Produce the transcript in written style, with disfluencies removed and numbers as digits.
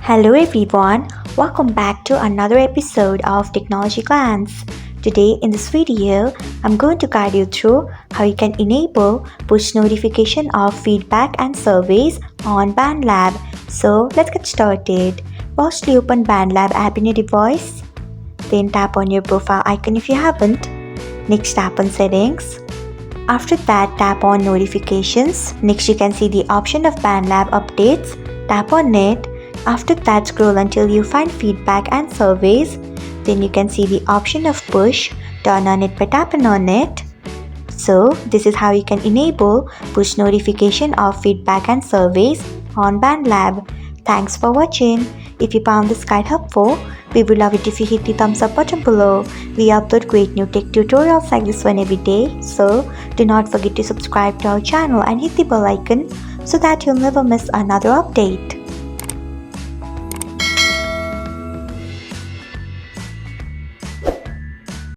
Hello everyone, welcome back to another episode of Technologyglance. Today in this video, I'm going to guide you through how you can enable push notification of feedback and surveys on BandLab. So let's get started. Firstly, open BandLab app in your device. Then tap on your profile icon if you haven't. Next, tap on settings. After that, tap on notifications. Next, you can see the option of BandLab updates. Tap on it. After that, scroll until you find feedback and surveys. Then you can see the option of push. Turn on it by tapping on it. So this is how you can enable push notification of feedback and surveys on BandLab. Thanks for watching. If you found this guide helpful, we would love it if you hit the thumbs up button below. We upload great new tech tutorials like this one every day. So do not forget to subscribe to our channel and hit the bell icon so that you'll never miss another update.